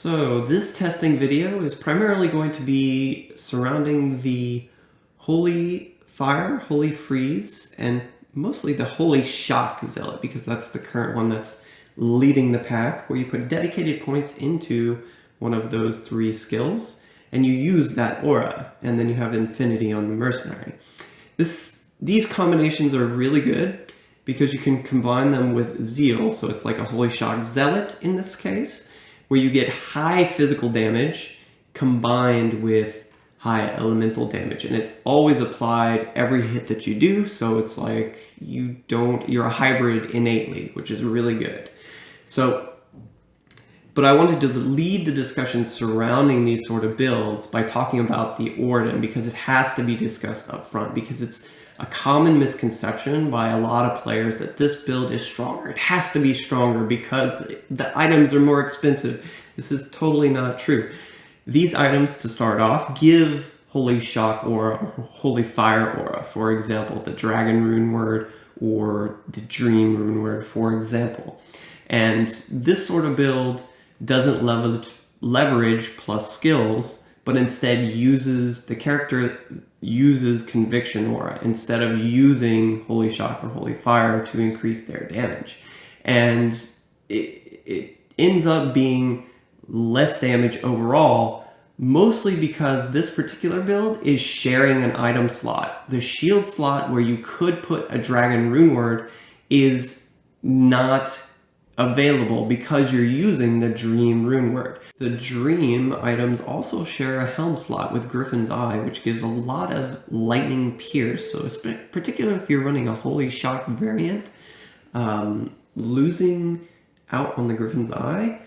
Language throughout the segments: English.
So this testing video is primarily going to be surrounding the Holy Fire, Holy Freeze, and mostly the Holy Shock Zealot, because that's the current one that's leading the pack, where you put dedicated points into one of those three skills, and you use that aura, and then you have Infinity on the Mercenary. These combinations are really good because you can combine them with Zeal, so it's like a Holy Shock Zealot in this case, where you get high physical damage combined with high elemental damage, and it's always applied every hit that you do, so it's like you're a hybrid innately, which is really good. But I wanted to lead the discussion surrounding these sort of builds by talking about the Auradin, because it has to be discussed up front, because it's a common misconception by a lot of players that this build is stronger. It has to be stronger because the items are more expensive. This is totally not true. These items, to start off, give Holy Shock Aura or Holy Fire Aura, for example, the Dragon Rune Word or the Dream Rune Word, for example. And this sort of build doesn't leverage plus skills, but instead the character uses Conviction Aura instead of using Holy Shock or Holy Fire to increase their damage. And it ends up being less damage overall, mostly because this particular build is sharing an item slot. The shield slot where you could put a Dragon Rune Word is not available because you're using the Dream Rune Word. The Dream items also share a helm slot with Griffin's Eye, which gives a lot of lightning pierce. So particularly if you're running a Holy Shock variant, losing out on the Griffin's Eye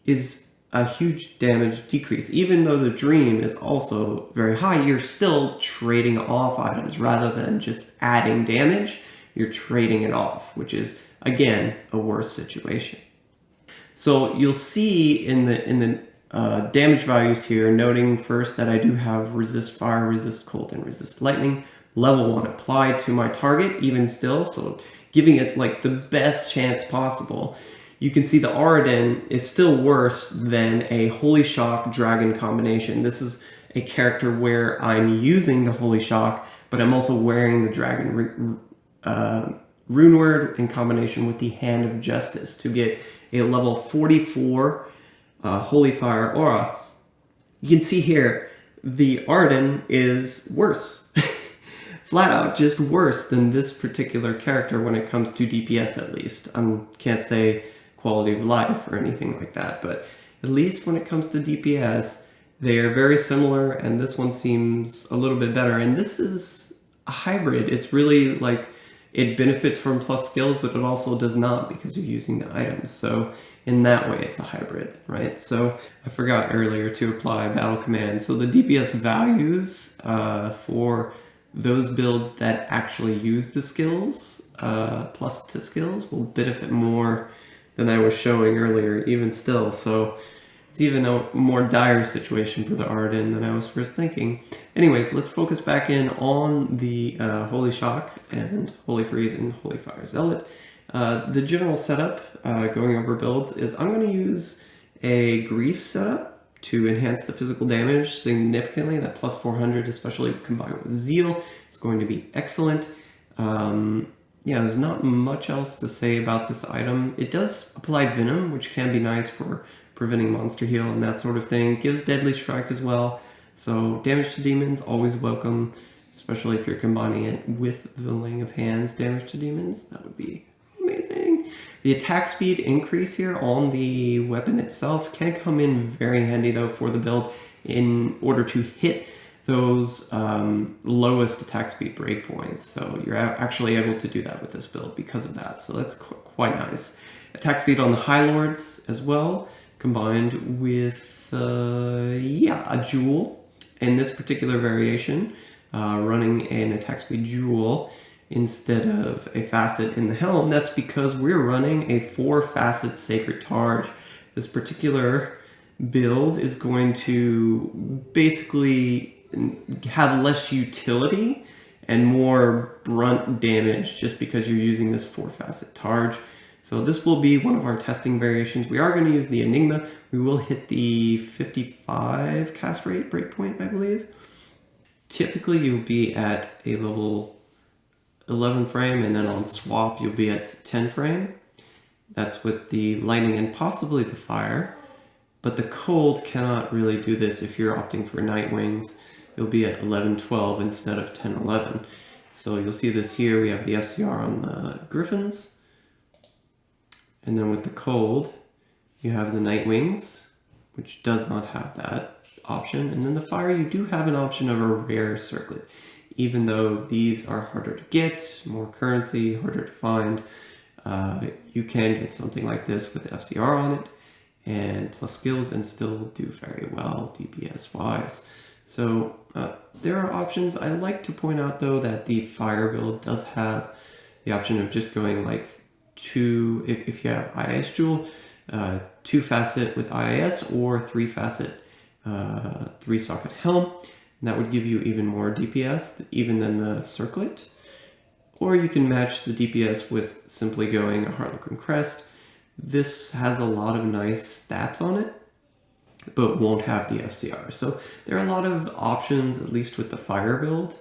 is a huge damage decrease. Even though the Dream is also very high, you're still trading off items rather than just adding damage. You're trading it off, which is again a worse situation. So you'll see in the damage values here, noting first that I do have resist fire, resist cold, and resist lightning level 1 applied to my target even still, so giving it like the best chance possible. You can see the Auradin is still worse than a Holy Shock Dragon combination. This is a character where I'm using the Holy Shock, but I'm also wearing the Dragon Rune Word in combination with the Hand of Justice to get a level 44 Holy Fire Aura. You can see here, the Auradin is worse. Flat out just worse than this particular character when it comes to DPS at least. I can't say quality of life or anything like that, but at least when it comes to DPS, they are very similar, and this one seems a little bit better. And this is a hybrid. It's really like, it benefits from plus skills, but it also does not because you're using the items. So in that way, it's a hybrid, right? So I forgot earlier to apply battle commands. So the DPS values for those builds that actually use the skills, plus to skills, will benefit more than I was showing earlier, even still. So it's even a more dire situation for the Auradin than I was first thinking. Anyways, let's focus back in on the Holy Shock and Holy Freeze and Holy Fire Zealot. The general setup, going over builds, is I'm going to use a Grief setup to enhance the physical damage significantly. That plus 400, especially combined with Zeal, is going to be excellent. Yeah, there's not much else to say about this item. It does apply Venom, which can be nice for preventing monster heal and that sort of thing. Gives Deadly Strike as well. So damage to demons, always welcome, especially if you're combining it with the Laying of Hands damage to demons. That would be amazing. The attack speed increase here on the weapon itself can come in very handy though for the build in order to hit those lowest attack speed breakpoints. So you're actually able to do that with this build because of that. So that's quite nice. Attack speed on the High Lords as well, combined with a jewel. In this particular variation, running an attack speed jewel instead of a facet in the helm. That's because we're running a 4-facet Sacred Targe. This particular build is going to basically have less utility and more brunt damage just because you're using this 4-facet Targe. So this will be one of our testing variations. We are going to use the Enigma. We will hit the 55 cast rate breakpoint, I believe. Typically you'll be at a level 11 frame, and then on swap you'll be at 10 frame. That's with the lightning and possibly the fire. But the cold cannot really do this if you're opting for Night Wings. You'll be at 11-12 instead of 10-11. So you'll see this here. We have the FCR on the Griffins. And then with the cold, you have the Night Wings, which does not have that option. And then the fire, you do have an option of a rare circlet. Even though these are harder to get, more currency, harder to find, you can get something like this with FCR on it and plus skills and still do very well DPS wise. So there are options. I like to point out though that the fire build does have the option of just going like if you have IIS Jewel, 2 facet with IIS or 3 facet 3 socket helm. And that would give you even more DPS even than the circlet. Or you can match the DPS with simply going a Harlequin Crest. This has a lot of nice stats on it, but won't have the FCR. So there are a lot of options, at least with the fire build,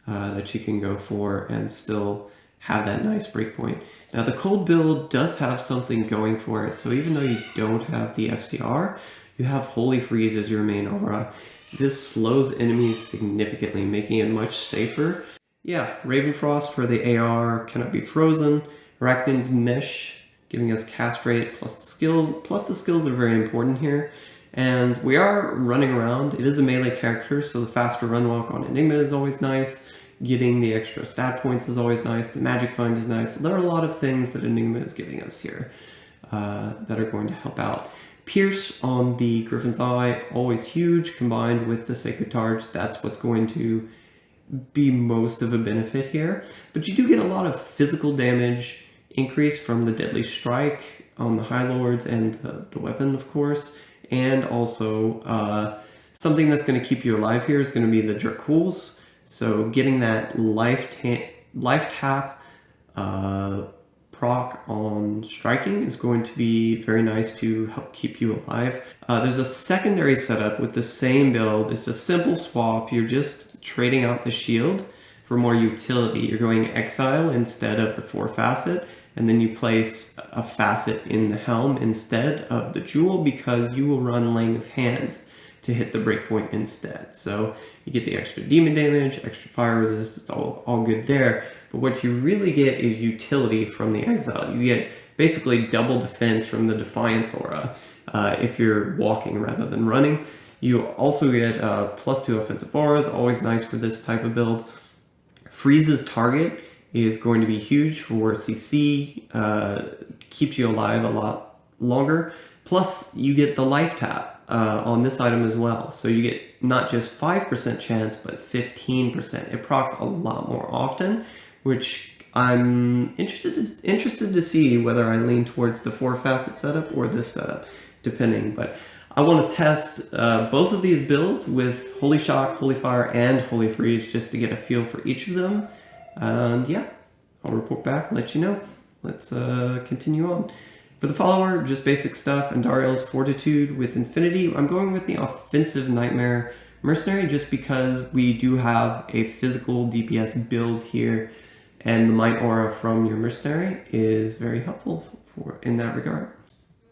that you can go for and still have that nice breakpoint. Now the cold build does have something going for it. So even though you don't have the FCR, you have Holy Freeze as your main aura. This slows enemies significantly, making it much safer. Yeah, Ravenfrost for the AR cannot be frozen. Arachnid's Mesh, giving us cast rate plus the skills. Plus the skills are very important here. And we are running around. It is a melee character, so the faster run walk on Enigma is always nice. Getting the extra stat points is always nice. The magic find is nice. There are a lot of things that Enigma is giving us here that are going to help out. Pierce on the Griffin's Eye, always huge, combined with the Sacred Targe. That's what's going to be most of a benefit here. But you do get a lot of physical damage increase from the Deadly Strike on the High Lords and the weapon, of course. And also something that's going to keep you alive here is going to be the Dracules. So getting that life tap proc on striking is going to be very nice to help keep you alive. There's a secondary setup with the same build. It's a simple swap. You're just trading out the shield for more utility. You're going Exile instead of the 4 facet, and then you place a facet in the helm instead of the jewel because you will run Laying of Hands to hit the breakpoint instead. So you get the extra demon damage, extra fire resist, it's all good there. But what you really get is utility from the Exile. You get basically double defense from the Defiance aura if you're walking rather than running. You also get +2 offensive auras, always nice for this type of build. Freeze's target is going to be huge for CC, keeps you alive a lot longer. Plus you get the life tap on this item as well. So you get not just 5% chance, but 15%. It procs a lot more often, which I'm interested to see whether I lean towards the 4 facet setup or this setup, depending. But I want to test both of these builds with Holy Shock, Holy Fire, and Holy Freeze just to get a feel for each of them. And yeah, I'll report back, let you know. Let's continue on. For the follower, just basic stuff. Andariel's Fortitude with Infinity. I'm going with the Offensive Nightmare Mercenary just because we do have a physical DPS build here, and the Might Aura from your Mercenary is very helpful in that regard.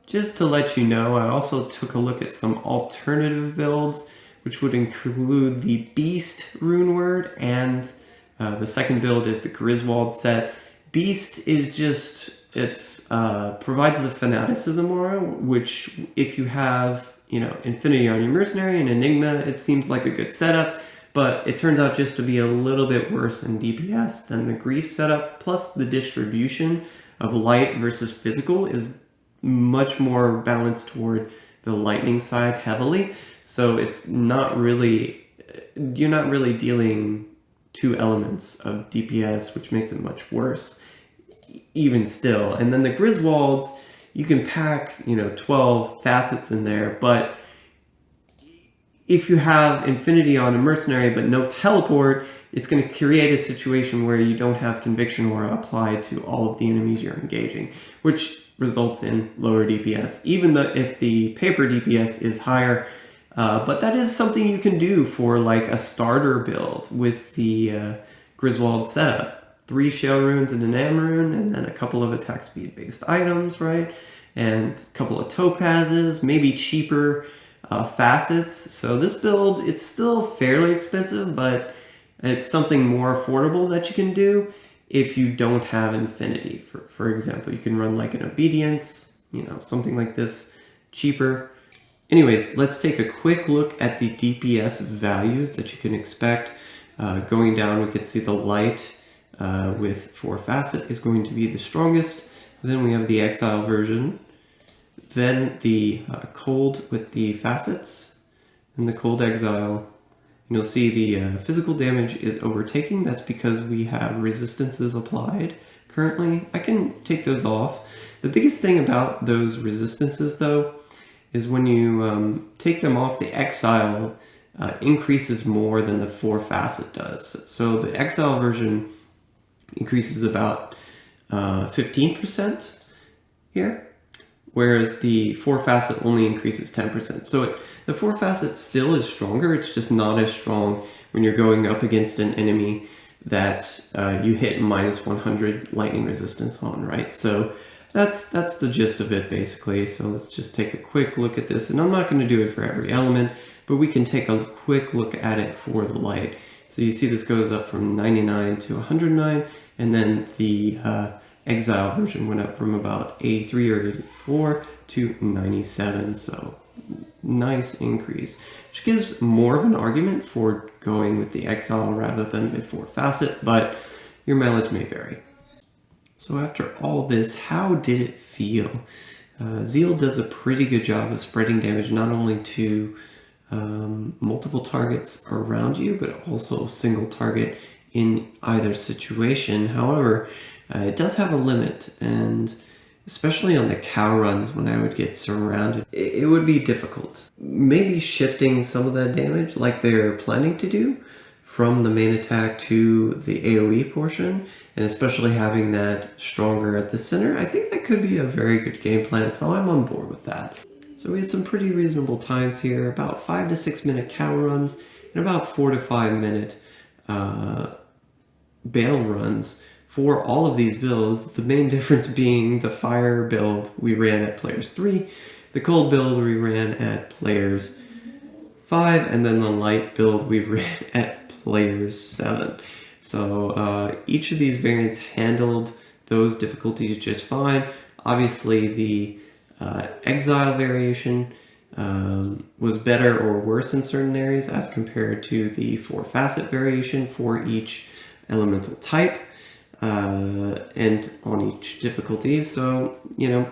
Just to let you know, I also took a look at some alternative builds, which would include the Beast rune word, and the second build is the Griswold set. Beast is just, provides the Fanaticism aura, which if you have, Infinity on your Mercenary and Enigma, it seems like a good setup, but it turns out just to be a little bit worse in DPS than the Grief setup, plus the distribution of light versus physical is much more balanced toward the lightning side heavily. So it's not really, you're not really dealing 2 elements of DPS, which makes it much worse, even still. And then the Griswolds, you can pack, 12 facets in there, but if you have Infinity on a Mercenary but no teleport, it's going to create a situation where you don't have Conviction Aura applied to all of the enemies you're engaging, which results in lower DPS, even though if the paper DPS is higher. But that is something you can do for like a starter build with the Griswold setup. 3 shell runes and an am rune, and then a couple of attack speed based items, right? And a couple of topazes, maybe cheaper facets. So this build, it's still fairly expensive, but it's something more affordable that you can do if you don't have infinity. For example, you can run like an obedience, you know, something like this, cheaper. Anyways, let's take a quick look at the DPS values that you can expect. Going down, we can see the light with 4 facet is going to be the strongest. Then we have the exile version. Then the cold with the facets, and the cold exile. And you'll see the physical damage is overtaking. That's because we have resistances applied currently. I can take those off. The biggest thing about those resistances though is when you take them off, the exile increases more than the 4 facet does. So the exile version increases about 15% here, whereas the 4 facet only increases 10%. So the 4 facet still is stronger, it's just not as strong when you're going up against an enemy that you hit minus 100 lightning resistance on, right? So that's the gist of it basically. So let's just take a quick look at this, and I'm not going to do it for every element, but we can take a quick look at it for the light. So you see this goes up from 99 to 109, and then the exile version went up from about 83 or 84 to 97, so nice increase, which gives more of an argument for going with the exile rather than the 4 facet, but your mileage may vary. So after all this, how did it feel? Zeal does a pretty good job of spreading damage not only to multiple targets around you, but also single target in either situation. However, it does have a limit, and especially on the cow runs when I would get surrounded, it would be difficult. Maybe shifting some of that damage like they're planning to do from the main attack to the AoE portion, and especially having that stronger at the center, I think that could be a very good game plan, so I'm on board with that. So we had some pretty reasonable times here, about 5 to 6 minute cow runs, and about 4 to 5 minute bale runs for all of these builds. The main difference being the fire build we ran at players 3, the cold build we ran at players 5, and then the light build we ran at players 7. So each of these variants handled those difficulties just fine. Obviously the exile variation was better or worse in certain areas as compared to the 4 facet variation for each elemental type and on each difficulty. So, you know,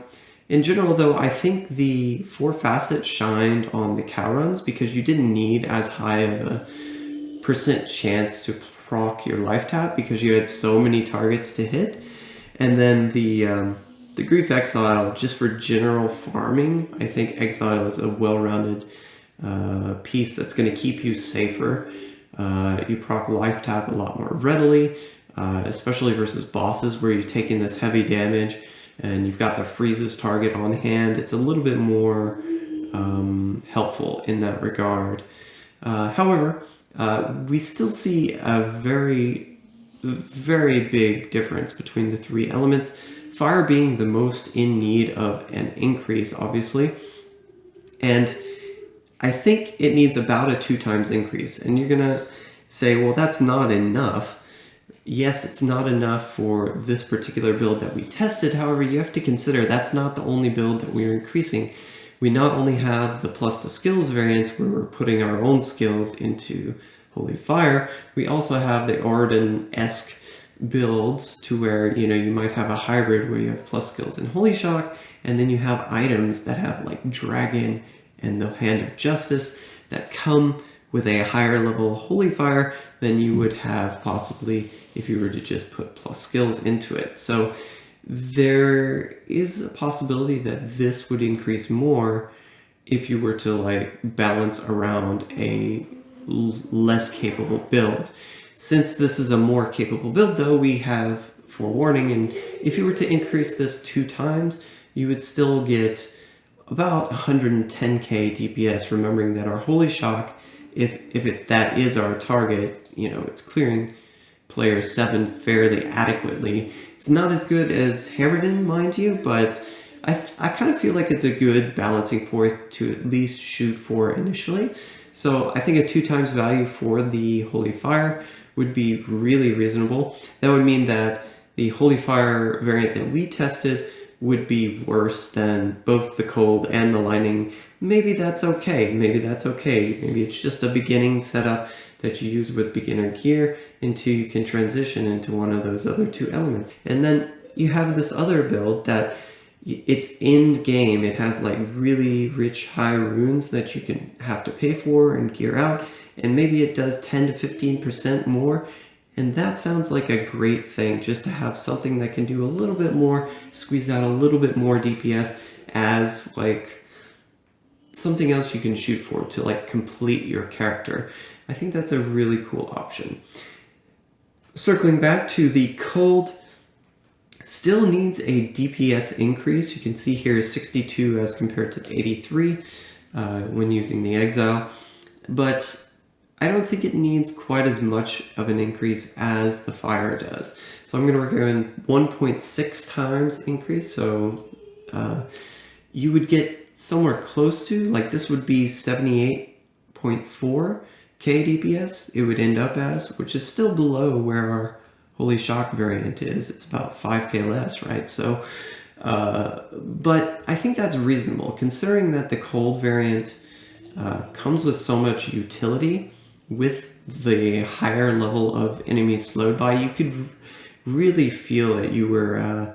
in general though, I think the 4 facet shined on the cow runs because you didn't need as high of a % chance to proc your life tap because you had so many targets to hit. And then the Grief Exile, just for general farming, I think Exile is a well-rounded piece that's going to keep you safer. You proc life tap a lot more readily, especially versus bosses where you've taken this heavy damage and you've got the freezes target on hand. It's a little bit more helpful in that regard. However, we still see a very, very big difference between the 3 elements. Fire being the most in need of an increase, obviously. And I think it needs about a 2 times increase. And you're gonna say, well, that's not enough. Yes, it's not enough for this particular build that we tested. However, you have to consider that's not the only build that we're increasing. We not only have the plus to skills variants where we're putting our own skills into Holy Fire, we also have the Auradin-esque builds to where, you know, you might have a hybrid where you have plus skills in Holy Shock, and then you have items that have like Dragon and the Hand of Justice that come with a higher level Holy Fire than you would have possibly if you were to just put plus skills into it. So there is a possibility that this would increase more if you were to like balance around a less capable build. Since this is a more capable build though, we have forewarning, and if you were to increase this 2 times, you would still get about 110k DPS, remembering that our Holy Shock, if that is our target, you know, it's clearing player 7 fairly adequately. It's not as good as Auradin, mind you, but I kind of feel like it's a good balancing point to at least shoot for initially. So I think a 2 times value for the Holy Fire would be really reasonable. That would mean that the Holy Fire variant that we tested would be worse than both the Cold and the Lightning. Maybe that's okay. Maybe that's okay. Maybe it's just a beginning setup that you use with beginner gear until you can transition into one of those other 2 elements. And then you have this other build that it's end game. It has like really rich high runes that you can have to pay for and gear out, and maybe it does 10 to 15% more. And that sounds like a great thing, just to have something that can do a little bit more, squeeze out a little bit more DPS as like something else you can shoot for to like complete your character. I think that's a really cool option. Circling back to the Cold, still needs a DPS increase. You can see here 62 as compared to 83 when using the Exile, but I don't think it needs quite as much of an increase as the Fire does. So I'm going to recommend 1.6 times increase. So you would get somewhere close to, like this would be 78.4k DPS it would end up as, which is still below where our Holy Shock variant is. It's about 5k less, right? So, but I think that's reasonable considering that the Cold variant comes with so much utility. With the higher level of enemies slowed by, you could really feel that you were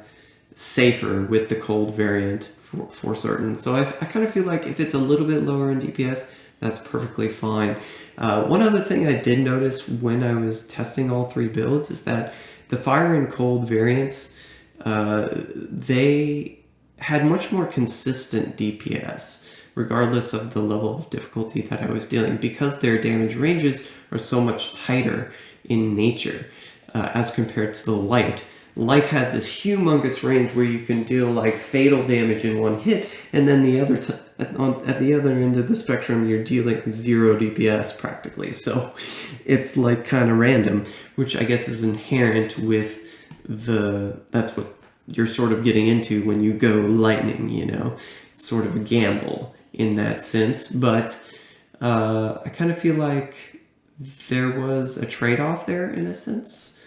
safer with the Cold variant for certain. So I kind of feel like if it's a little bit lower in DPS, that's perfectly fine. One other thing I did notice when I was testing all 3 builds is that the Fire and Cold variants, they had much more consistent DPS, regardless of the level of difficulty that I was dealing, because their damage ranges are so much tighter in nature as compared to the Light. Light has this humongous range where you can deal like fatal damage in one hit, and then the other at the other end of the spectrum you're dealing 0 DPS practically. So it's like kind of random, which I guess is inherent with that's what you're sort of getting into when you go Lightning, you know. It's sort of a gamble in that sense, but I kind of feel like there was a trade-off there in a sense,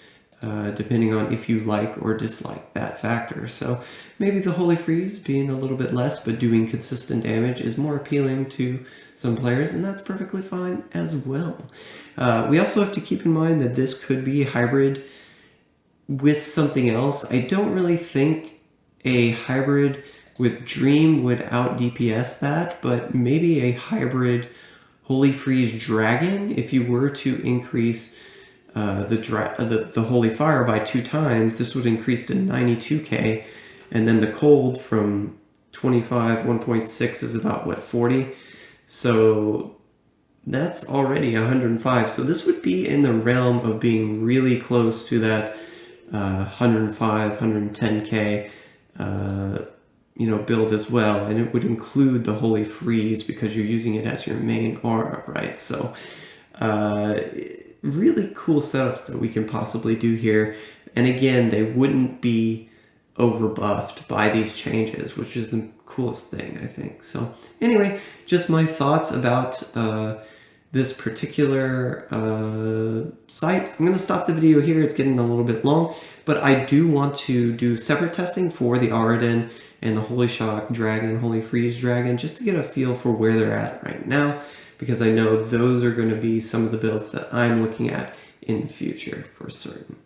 depending on if you like or dislike that factor. So maybe the Holy Freeze being a little bit less but doing consistent damage is more appealing to some players, and that's perfectly fine as well. We also have to keep in mind that this could be hybrid with something else. I don't really think a hybrid with Dream would out DPS that, but maybe a hybrid Holy Freeze Dragon, if you were to increase the Holy Fire by 2 times, this would increase to 92k, and then the Cold from 25, 1.6 is about, what, 40? So that's already 105. So this would be in the realm of being really close to that 105, 110k build as well, and it would include the Holy Freeze because you're using it as your main aura, right? So really cool setups that we can possibly do here, and again, they wouldn't be overbuffed by these changes, which is the coolest thing, I think. So anyway, just my thoughts about this particular site. I'm going to stop the video here. It's getting a little bit long, but I do want to do separate testing for the Auradin and the Holy Shock Dragon, Holy Freeze Dragon, just to get a feel for where they're at right now, because I know those are going to be some of the builds that I'm looking at in the future for certain.